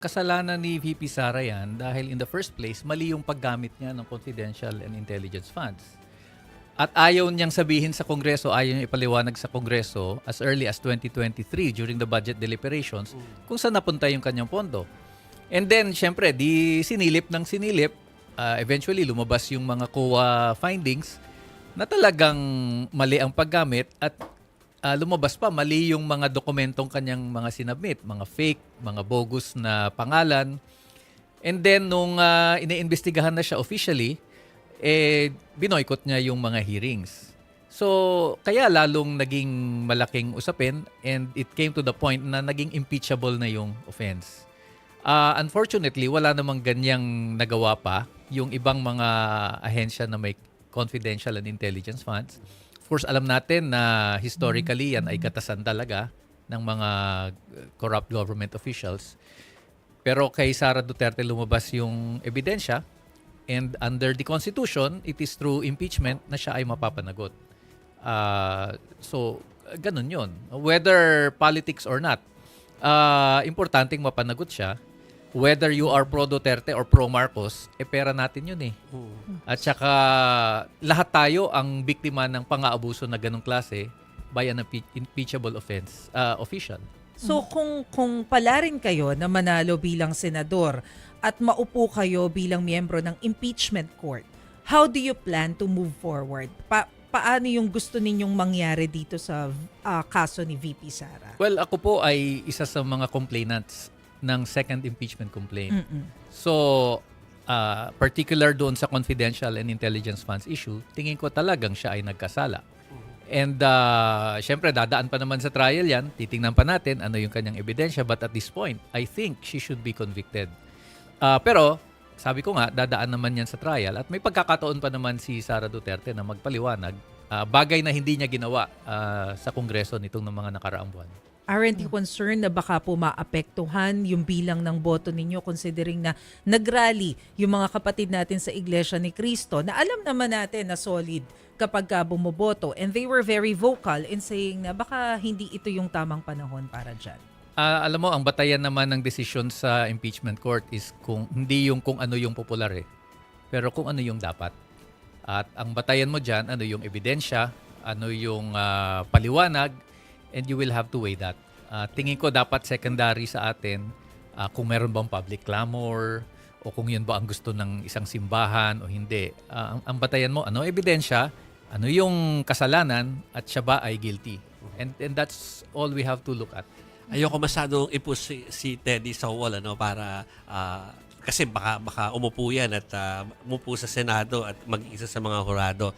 Kasalanan ni VP Sara yan dahil in the first place, mali yung paggamit niya ng confidential and intelligence funds. At ayaw niyang sabihin sa Kongreso, ayaw niyang ipaliwanag sa Kongreso as early as 2023 during the budget deliberations kung saan napunta yung kanyang pondo. And then, syempre, di sinilip ng sinilip. Eventually, lumabas yung mga COA findings na talagang mali ang paggamit at lumabas pa, mali yung mga dokumentong kanyang mga sinubmit, mga fake, mga bogus na pangalan. And then, nung iniimbestigahan na siya officially, binoykot niya yung mga hearings. So, kaya lalong naging malaking usapin and it came to the point na naging impeachable na yung offense. Unfortunately, wala namang ganyang nagawa pa yung ibang mga ahensya na may confidential and intelligence funds. Of course, alam natin na historically yan ay katasan talaga ng mga corrupt government officials. Pero kay Sara Duterte lumabas yung ebidensya and under the Constitution, it is through impeachment na siya ay mapapanagot. So, ganun yun. Whether politics or not, importanteng mapanagot siya. Whether you are pro-Duterte or pro-Marcos, pera natin yun eh. At saka lahat tayo ang biktima ng pang-aabuso na ganong klase by an impeachable offense official. So kung pala rin kayo na manalo bilang senador at maupo kayo bilang miyembro ng impeachment court, how do you plan to move forward? Paano yung gusto ninyong mangyari dito sa kaso ni VP Sara? Well, ako po ay isa sa mga complainants ng second impeachment complaint. So, particular doon sa confidential and intelligence funds issue, tingin ko talagang siya ay nagkasala. And syempre, dadaan pa naman sa trial yan. Titingnan pa natin ano yung kanyang ebidensya. But at this point, I think she should be convicted. Pero, sabi ko nga, dadaan naman yan sa trial. At may pagkakataon pa naman si Sara Duterte na magpaliwanag. Bagay na hindi niya ginawa sa Kongreso nitong mga nakaraang buwan. Aren't you concerned na baka po maapektuhan yung bilang ng boto ninyo considering na nagrally yung mga kapatid natin sa Iglesia ni Cristo na alam naman natin na solid kapag bumoboto and they were very vocal in saying na baka hindi ito yung tamang panahon para dyan? Alam mo, ang batayan naman ng desisyon sa impeachment court is hindi yung kung ano yung popular pero kung ano yung dapat. At ang batayan mo dyan, ano yung ebidensya, ano yung paliwanag, and you will have to weigh that. Tingin ko dapat secondary sa atin kung meron bang public clamor o kung yun ba ang gusto ng isang simbahan o hindi. Ang batayan mo, ano ebidensya, ano yung kasalanan at siya ba ay guilty. And that's all we have to look at. Ayoko masyadong i-push si Teddy sa wall para kasi baka umupo yan at umupo sa Senado at mag-isa sa mga hurado.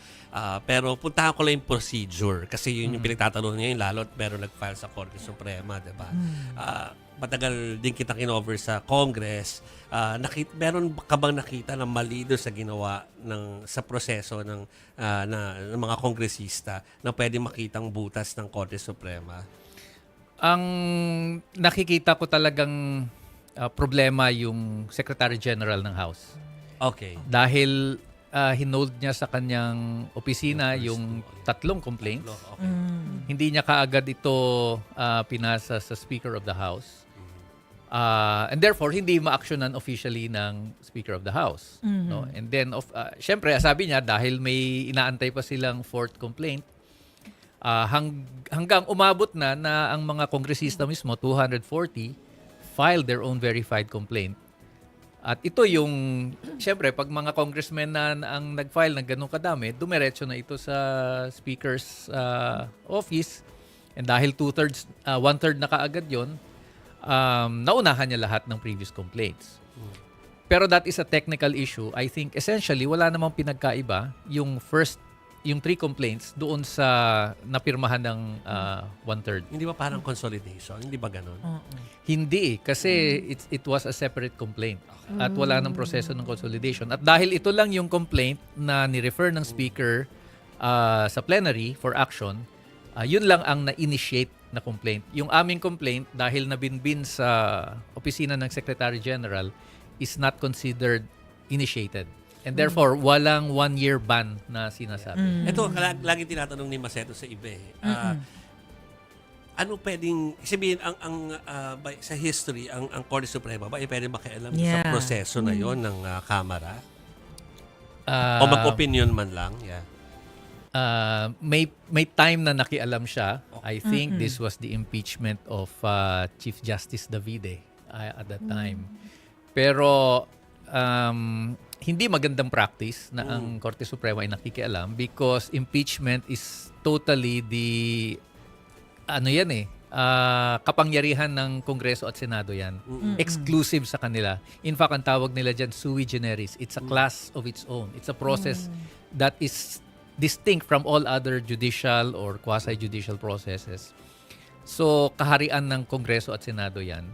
Pero puntahan ko lang yung procedure kasi yun yung pinagtatanong niya lalo at meron nag-file sa Korte Suprema, diba? Matagal din kitang kinover sa Congress. Meron ka bang nakita na mali doon sa ginawa sa proseso ng mga kongresista na pwede makitang butas ng Korte Suprema? Ang nakikita ko talagang problema yung Secretary General ng House. Okay. Dahil hinold niya sa kanyang opisina yung 3 complaints. Okay. Hindi niya kaagad ito pinasa sa Speaker of the House. And therefore, hindi ma-actionan officially ng Speaker of the House. No? And then, syempre, sabi niya, dahil may inaantay pa silang 4th complaint, hanggang umabot na ang mga kongresista mismo, 240, filed their own verified complaint. At ito yung, syempre, pag mga congressmen na ang nag-file ng ganun kadami, dumiretso na ito sa Speaker's office. And dahil 1/3 na kaagad yun, naunahan niya lahat ng previous complaints. Pero that is a technical issue. I think essentially, wala namang pinagkaiba yung 3 complaints doon sa napirmahan ng 1/3. Hindi ba parang consolidation? Hindi ba ganun? Hindi kasi it was a separate complaint at wala nang proseso ng consolidation. At dahil ito lang yung complaint na ni-refer ng speaker sa plenary for action, yun lang ang na-initiate na complaint. Yung aming complaint dahil nabinbin sa opisina ng Secretary General is not considered initiated. And therefore, walang 1-year ban na sinasabi. Ito, lagi tinatanong ni Macedo sa iba ano pwedeng sabihin sa history ang Korte Suprema ba ay pwede makialam sa Yeah. proseso na yon ng Kamara? Ah, O mag-opinion man lang? Yeah. may time na nakialam siya. I think this was the impeachment of Chief Justice Davide at that time. Pero hindi magandang practice na ang Korte Suprema ay nakikialam because impeachment is totally kapangyarihan ng Kongreso at Senado yan. Exclusive sa kanila. In fact, ang tawag nila dyan, sui generis. It's a class of its own. It's a process that is distinct from all other judicial or quasi-judicial processes. So, kaharian ng Kongreso at Senado yan.